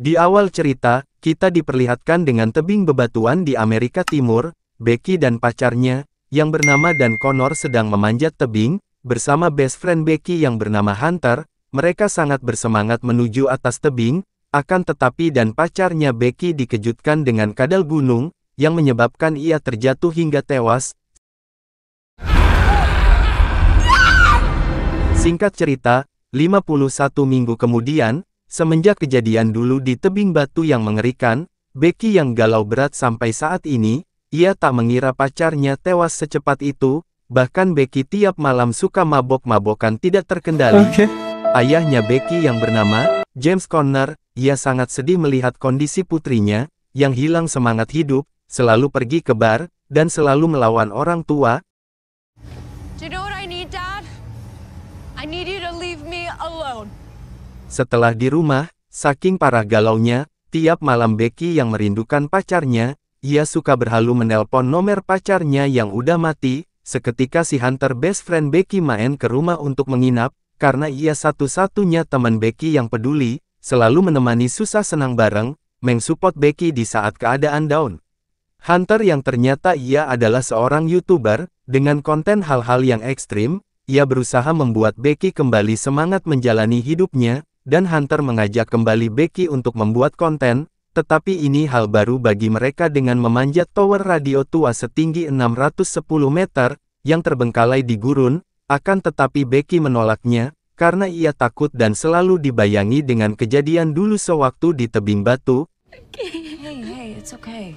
Di awal cerita, kita diperlihatkan dengan tebing bebatuan di Amerika Timur. Becky dan pacarnya, yang bernama Dan Connor sedang memanjat tebing, bersama best friend Becky yang bernama Hunter. Mereka sangat bersemangat menuju atas tebing, akan tetapi Dan pacarnya Becky dikejutkan dengan kadal gunung, yang menyebabkan ia terjatuh hingga tewas. Singkat cerita, 51 minggu kemudian, semenjak kejadian dulu di tebing batu yang mengerikan, Becky yang galau berat sampai saat ini, ia tak mengira pacarnya tewas secepat itu. Bahkan Becky tiap malam suka mabok-mabokan tidak terkendali. Ayahnya Becky yang bernama James Connor, ia sangat sedih melihat kondisi putrinya, yang hilang semangat hidup, selalu pergi ke bar, dan selalu melawan orang tua. Do you know what I need, Dad? I need you to leave me alone. Setelah di rumah, saking parah galaunya, tiap malam Becky yang merindukan pacarnya, ia suka berhalu menelpon nomor pacarnya yang udah mati. Seketika si Hunter best friend Becky main ke rumah untuk menginap, karena ia satu-satunya teman Becky yang peduli, selalu menemani susah senang bareng, mensupport Becky di saat keadaan down. Hunter yang ternyata ia adalah seorang YouTuber, dengan konten hal-hal yang ekstrim, ia berusaha membuat Becky kembali semangat menjalani hidupnya, dan Hunter mengajak kembali Becky untuk membuat konten, tetapi ini hal baru bagi mereka dengan memanjat tower radio tua setinggi 610 meter, yang terbengkalai di gurun, akan tetapi Becky menolaknya, karena ia takut dan selalu dibayangi dengan kejadian dulu sewaktu di tebing batu. Hey, it's okay.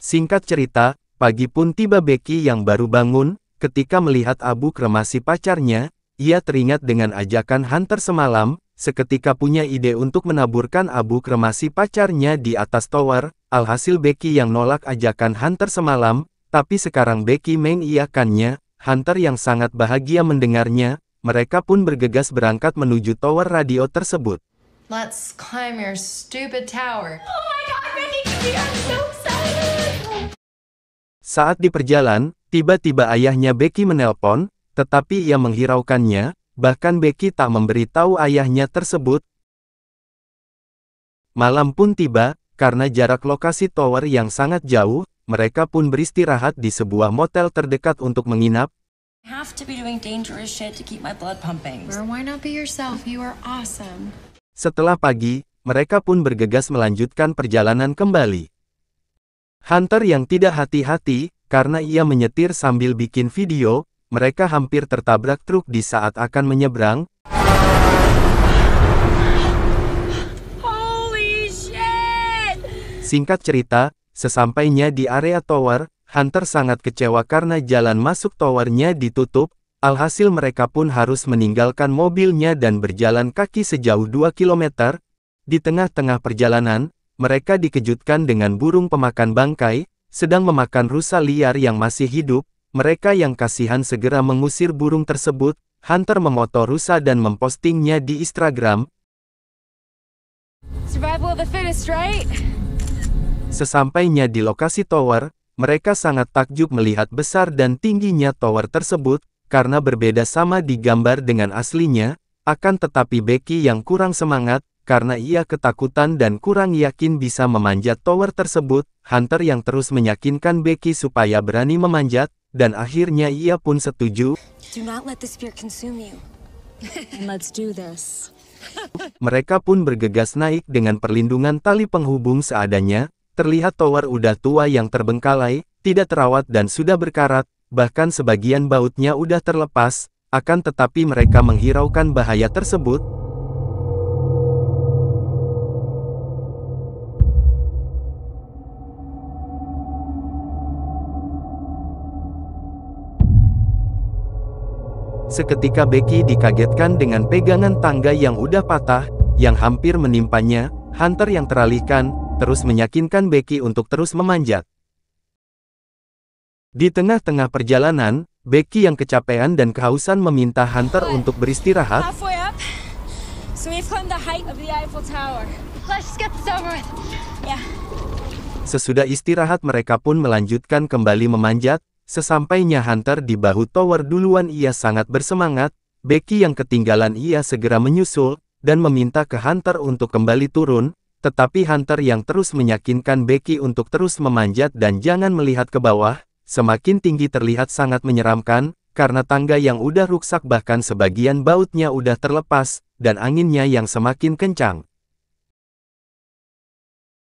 Singkat cerita, pagi pun tiba Becky yang baru bangun. Ketika melihat abu kremasi pacarnya, ia teringat dengan ajakan Hunter semalam, seketika punya ide untuk menaburkan abu kremasi pacarnya di atas tower. Alhasil Becky yang nolak ajakan Hunter semalam, tapi sekarang Becky mengiyakannya. Hunter yang sangat bahagia mendengarnya, mereka pun bergegas berangkat menuju tower radio tersebut. Let's climb your stupid tower. Oh my God, Becky, I'm so excited. Saat di perjalanan, tiba-tiba ayahnya Becky menelpon, tetapi ia menghiraukannya, bahkan Becky tak memberitahu ayahnya tersebut. Malam pun tiba, karena jarak lokasi tower yang sangat jauh, mereka pun beristirahat di sebuah motel terdekat untuk menginap. I have to be doing dangerous shit to keep my blood pumping. Or why not be yourself? You are awesome. Setelah pagi, mereka pun bergegas melanjutkan perjalanan kembali. Hunter yang tidak hati-hati, karena ia menyetir sambil bikin video, mereka hampir tertabrak truk di saat akan menyeberang. Holy shit! Singkat cerita, sesampainya di area tower, Hunter sangat kecewa karena jalan masuk towernya ditutup. Alhasil mereka pun harus meninggalkan mobilnya dan berjalan kaki sejauh 2 km. Di tengah-tengah perjalanan, mereka dikejutkan dengan burung pemakan bangkai, sedang memakan rusa liar yang masih hidup. Mereka yang kasihan segera mengusir burung tersebut. Hunter memoto rusa dan mempostingnya di Instagram. Survival of the fittest, right? Sesampainya di lokasi tower, mereka sangat takjub melihat besar dan tingginya tower tersebut, karena berbeda sama di gambar dengan aslinya. Akan tetapi Becky yang kurang semangat, karena ia ketakutan dan kurang yakin bisa memanjat tower tersebut. Hunter yang terus meyakinkan Becky supaya berani memanjat, dan akhirnya ia pun setuju. Do not let this fear consume you. And let's do this. Mereka pun bergegas naik dengan perlindungan tali penghubung seadanya. Terlihat tower udah tua yang terbengkalai, tidak terawat dan sudah berkarat, bahkan sebagian bautnya udah terlepas. Akan tetapi mereka menghiraukan bahaya tersebut. Seketika Becky dikagetkan dengan pegangan tangga yang udah patah, yang hampir menimpanya. Hunter yang teralihkan, terus meyakinkan Becky untuk terus memanjat. Di tengah-tengah perjalanan, Becky yang kecapean dan kehausan meminta Hunter untuk beristirahat. Halfway up, so we've climbed the height of the Eiffel Tower. Let's just get this over with. Yeah. Sesudah istirahat mereka pun melanjutkan kembali memanjat. Sesampainya Hunter di bahu tower duluan ia sangat bersemangat. Becky yang ketinggalan ia segera menyusul, dan meminta ke Hunter untuk kembali turun. tetapi Hunter yang terus meyakinkan Becky untuk terus memanjat dan jangan melihat ke bawah, semakin tinggi terlihat sangat menyeramkan, karena tangga yang udah rusak bahkan sebagian bautnya udah terlepas, dan anginnya yang semakin kencang.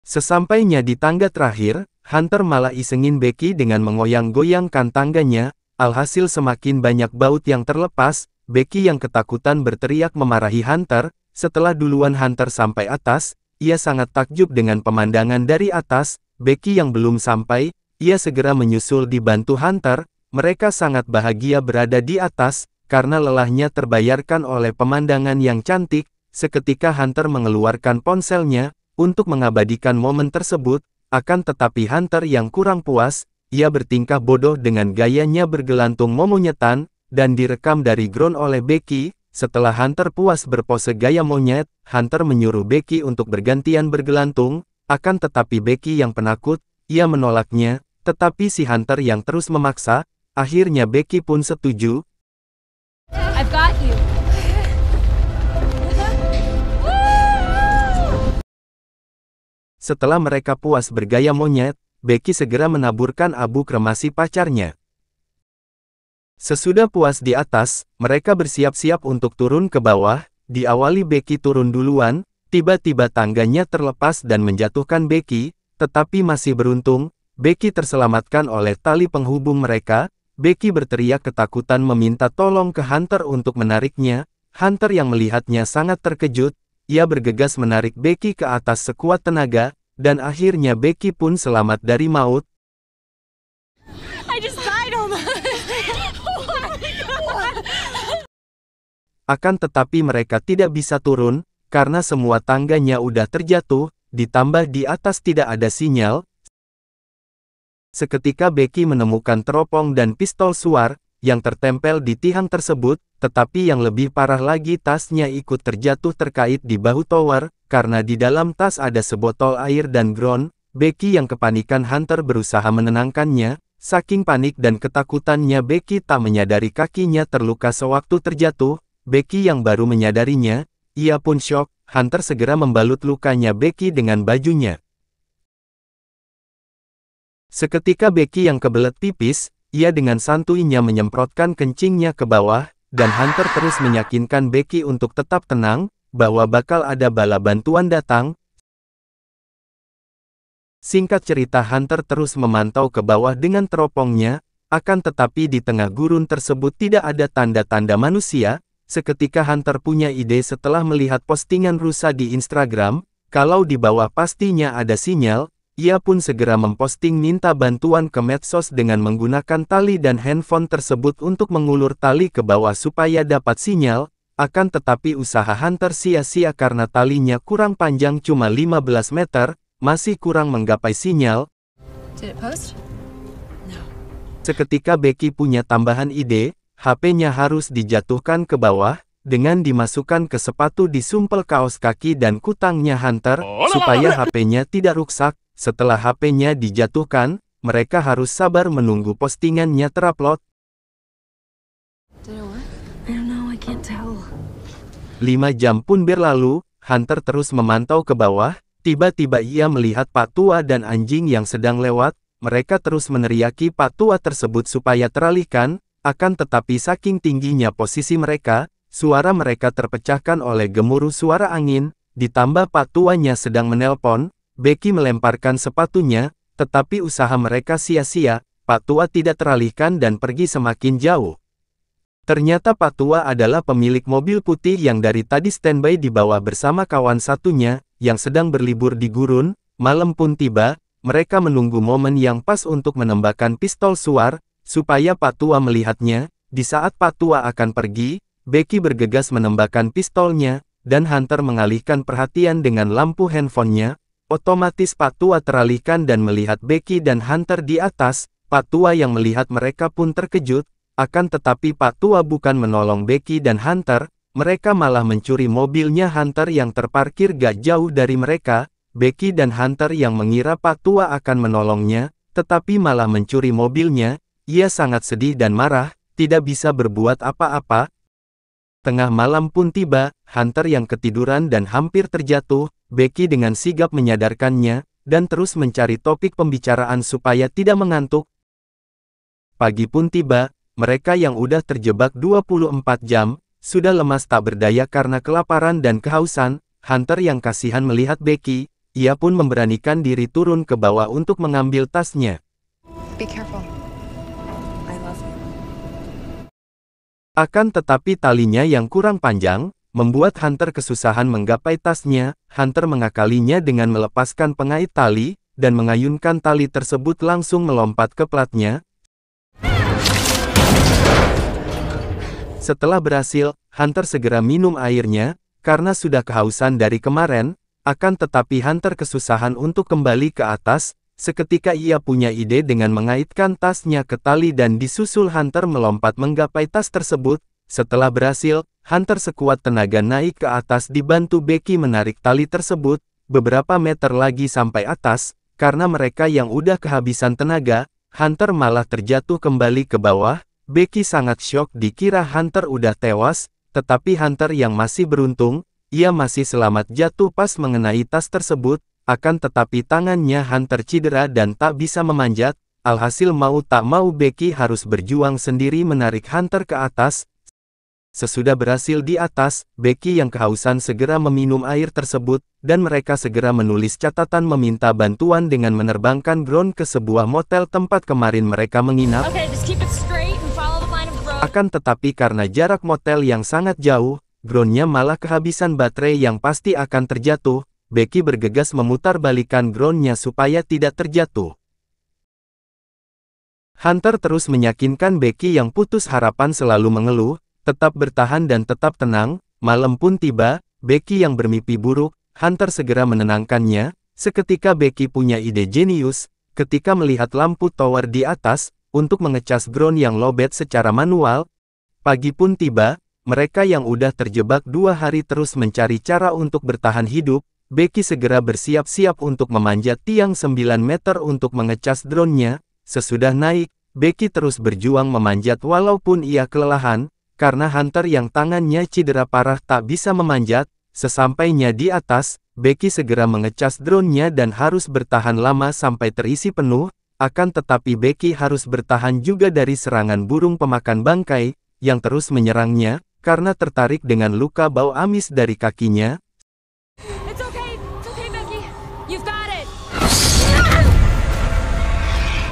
Sesampainya di tangga terakhir, Hunter malah isengin Becky dengan mengoyang-goyangkan tangganya, alhasil semakin banyak baut yang terlepas. Becky yang ketakutan berteriak memarahi Hunter. Setelah duluan Hunter sampai atas, ia sangat takjub dengan pemandangan dari atas. Becky yang belum sampai, ia segera menyusul dibantu Hunter. Mereka sangat bahagia berada di atas, karena lelahnya terbayarkan oleh pemandangan yang cantik. Seketika Hunter mengeluarkan ponselnya, untuk mengabadikan momen tersebut. Akan tetapi Hunter yang kurang puas, ia bertingkah bodoh dengan gayanya bergelantung momonyetan, dan direkam dari ground oleh Becky. Setelah Hunter puas berpose gaya monyet, Hunter menyuruh Becky untuk bergantian bergelantung, akan tetapi Becky yang penakut, ia menolaknya, tetapi si Hunter yang terus memaksa, akhirnya Becky pun setuju. I've got you. Setelah mereka puas bergaya monyet, Becky segera menaburkan abu kremasi pacarnya. Sesudah puas di atas, mereka bersiap-siap untuk turun ke bawah. Diawali Becky turun duluan, tiba-tiba tangganya terlepas dan menjatuhkan Becky, tetapi masih beruntung, Becky terselamatkan oleh tali penghubung mereka. Becky berteriak ketakutan meminta tolong ke Hunter untuk menariknya. Hunter yang melihatnya sangat terkejut, ia bergegas menarik Becky ke atas sekuat tenaga, dan akhirnya Becky pun selamat dari maut. I just died almost. Akan tetapi mereka tidak bisa turun, karena semua tangganya udah terjatuh, ditambah di atas tidak ada sinyal. Seketika Becky menemukan teropong dan pistol suar, yang tertempel di tiang tersebut, tetapi yang lebih parah lagi tasnya ikut terjatuh terkait di bahu tower, karena di dalam tas ada sebotol air dan ground. Becky yang kepanikan Hunter berusaha menenangkannya. Saking panik dan ketakutannya Becky tak menyadari kakinya terluka sewaktu terjatuh. Becky yang baru menyadarinya, ia pun syok. Hunter segera membalut lukanya Becky dengan bajunya. Seketika Becky yang kebelet pipis, ia dengan santuinya menyemprotkan kencingnya ke bawah, dan Hunter terus meyakinkan Becky untuk tetap tenang, bahwa bakal ada bala bantuan datang. Singkat cerita Hunter terus memantau ke bawah dengan teropongnya, akan tetapi di tengah gurun tersebut tidak ada tanda-tanda manusia. Seketika Hunter punya ide setelah melihat postingan rusa di Instagram, kalau di bawah pastinya ada sinyal. Ia pun segera memposting minta bantuan ke medsos dengan menggunakan tali dan handphone tersebut untuk mengulur tali ke bawah supaya dapat sinyal. Akan tetapi usaha Hunter sia-sia karena talinya kurang panjang cuma 15 meter, masih kurang menggapai sinyal. Did it post? Seketika Becky punya tambahan ide, HP-nya harus dijatuhkan ke bawah, dengan dimasukkan ke sepatu di sumpel kaos kaki dan kutangnya Hunter, supaya HP-nya tidak rusak. Setelah HP-nya dijatuhkan, mereka harus sabar menunggu postingannya terupload. Did it work? I don't know, I can't tell. 5 jam pun berlalu, Hunter terus memantau ke bawah. Tiba-tiba ia melihat Pak Tua dan anjing yang sedang lewat. Mereka terus meneriaki Pak Tua tersebut supaya teralihkan. Akan tetapi saking tingginya posisi mereka, suara mereka terpecahkan oleh gemuruh suara angin. Ditambah Pak Tuanya sedang menelpon. Becky melemparkan sepatunya, tetapi usaha mereka sia-sia. Pak Tua tidak teralihkan dan pergi semakin jauh. Ternyata Pak Tua adalah pemilik mobil putih yang dari tadi standby di bawah bersama kawan satunya, yang sedang berlibur di gurun. Malam pun tiba, mereka menunggu momen yang pas untuk menembakkan pistol suar, supaya Pak Tua melihatnya. Di saat Pak Tua akan pergi, Becky bergegas menembakkan pistolnya, dan Hunter mengalihkan perhatian dengan lampu handphonenya. Otomatis Pak Tua teralihkan dan melihat Becky dan Hunter di atas. Pak Tua yang melihat mereka pun terkejut. Akan tetapi Pak Tua bukan menolong Becky dan Hunter, mereka malah mencuri mobilnya Hunter yang terparkir gak jauh dari mereka. Becky dan Hunter yang mengira Pak Tua akan menolongnya, tetapi malah mencuri mobilnya. Ia sangat sedih dan marah, tidak bisa berbuat apa-apa. Tengah malam pun tiba, Hunter yang ketiduran dan hampir terjatuh, Becky dengan sigap menyadarkannya, dan terus mencari topik pembicaraan supaya tidak mengantuk. Pagi pun tiba, mereka yang udah terjebak 24 jam, sudah lemas tak berdaya karena kelaparan dan kehausan. Hunter yang kasihan melihat Becky, ia pun memberanikan diri turun ke bawah untuk mengambil tasnya. Be careful. I love you. Akan tetapi talinya yang kurang panjang, membuat Hunter kesusahan menggapai tasnya. Hunter mengakalinya dengan melepaskan pengait tali, dan mengayunkan tali tersebut langsung melompat ke platnya. Setelah berhasil, Hunter segera minum airnya, karena sudah kehausan dari kemarin. Akan tetapi Hunter kesusahan untuk kembali ke atas. Seketika ia punya ide dengan mengaitkan tasnya ke tali dan disusul Hunter melompat menggapai tas tersebut. Setelah berhasil, Hunter sekuat tenaga naik ke atas dibantu Becky menarik tali tersebut, beberapa meter lagi sampai atas. Karena mereka yang udah kehabisan tenaga, Hunter malah terjatuh kembali ke bawah. Becky sangat syok dikira Hunter udah tewas, tetapi Hunter yang masih beruntung, ia masih selamat jatuh pas mengenai tas tersebut. Akan tetapi tangannya Hunter cedera dan tak bisa memanjat. Alhasil mau tak mau Becky harus berjuang sendiri menarik Hunter ke atas. Sesudah berhasil di atas, Becky yang kehausan segera meminum air tersebut, dan mereka segera menulis catatan meminta bantuan dengan menerbangkan drone ke sebuah motel tempat kemarin mereka menginap. Akan tetapi karena jarak motel yang sangat jauh, drone-nya malah kehabisan baterai yang pasti akan terjatuh. Becky bergegas memutar-balikan drone-nya supaya tidak terjatuh. Hunter terus meyakinkan Becky yang putus harapan selalu mengeluh, tetap bertahan dan tetap tenang. Malam pun tiba, Becky yang bermimpi buruk, Hunter segera menenangkannya. Seketika Becky punya ide jenius, ketika melihat lampu tower di atas, untuk mengecas drone yang lowbat secara manual. Pagi pun tiba, mereka yang udah terjebak 2 hari terus mencari cara untuk bertahan hidup. Becky segera bersiap-siap untuk memanjat tiang 9 meter untuk mengecas drone-nya. Sesudah naik, Becky terus berjuang memanjat walaupun ia kelelahan, karena Hunter yang tangannya cedera parah tak bisa memanjat. Sesampainya di atas, Becky segera mengecas drone-nya dan harus bertahan lama sampai terisi penuh. Akan tetapi Becky harus bertahan juga dari serangan burung pemakan bangkai, yang terus menyerangnya, karena tertarik dengan luka bau amis dari kakinya.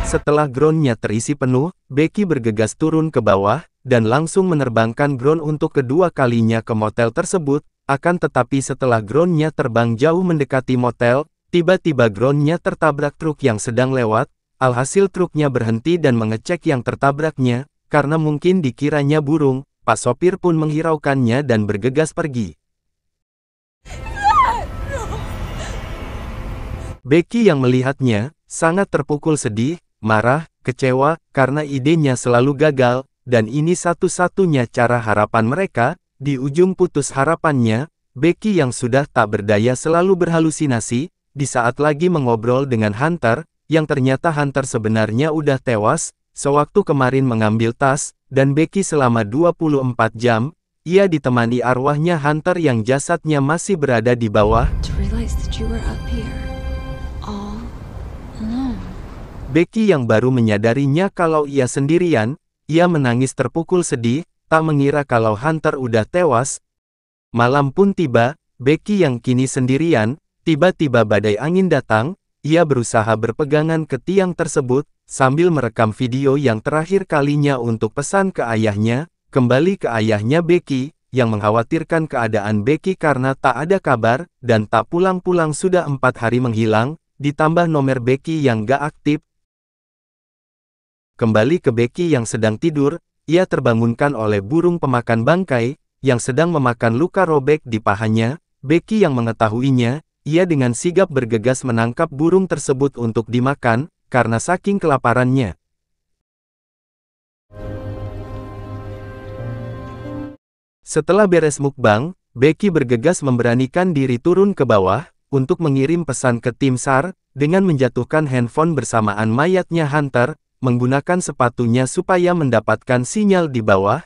Setelah drone-nya terisi penuh, Becky bergegas turun ke bawah, dan langsung menerbangkan drone untuk kedua kalinya ke motel tersebut. Akan tetapi setelah drone-nya terbang jauh mendekati motel, tiba-tiba drone-nya tertabrak truk yang sedang lewat. Alhasil truknya berhenti dan mengecek yang tertabraknya, karena mungkin dikiranya burung. Pak sopir pun menghiraukannya dan bergegas pergi. Becky yang melihatnya, sangat terpukul sedih, marah, kecewa, karena idenya selalu gagal, dan ini satu-satunya cara harapan mereka. Di ujung putus harapannya, Becky yang sudah tak berdaya selalu berhalusinasi, di saat lagi mengobrol dengan Hunter, yang ternyata Hunter sebenarnya udah tewas, sewaktu kemarin mengambil tas, dan Becky selama 24 jam, ia ditemani arwahnya Hunter yang jasadnya masih berada di bawah. Becky yang baru menyadarinya kalau ia sendirian, ia menangis terpukul sedih, tak mengira kalau Hunter udah tewas. Malam pun tiba, Becky yang kini sendirian, tiba-tiba badai angin datang, ia berusaha berpegangan ke tiang tersebut, sambil merekam video yang terakhir kalinya untuk pesan ke ayahnya, kembali ke ayahnya Becky, yang mengkhawatirkan keadaan Becky karena tak ada kabar, dan tak pulang-pulang sudah 4 hari menghilang, ditambah nomor Becky yang gak aktif. Kembali ke Becky yang sedang tidur, ia terbangunkan oleh burung pemakan bangkai, yang sedang memakan luka robek di pahanya. Becky yang mengetahuinya, ia dengan sigap bergegas menangkap burung tersebut untuk dimakan, karena saking kelaparannya. Setelah beres mukbang, Becky bergegas memberanikan diri turun ke bawah, untuk mengirim pesan ke tim SAR, dengan menjatuhkan handphone bersamaan mayatnya Hunter, menggunakan sepatunya supaya mendapatkan sinyal di bawah.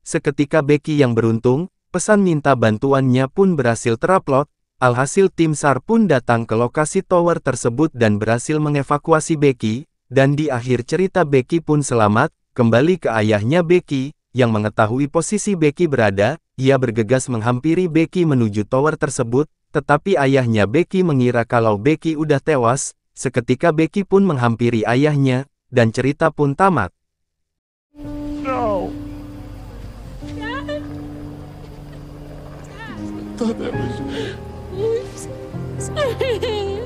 seketika Becky yang beruntung, pesan minta bantuannya pun berhasil terupload. Alhasil tim SAR pun datang ke lokasi tower tersebut dan berhasil mengevakuasi Becky, dan di akhir cerita Becky pun selamat, kembali ke ayahnya Becky, yang mengetahui posisi Becky berada. Ia bergegas menghampiri Becky menuju tower tersebut, tetapi ayahnya Becky mengira kalau Becky udah tewas. Seketika Becky pun menghampiri ayahnya, dan cerita pun tamat. No. Thought that was... Sorry.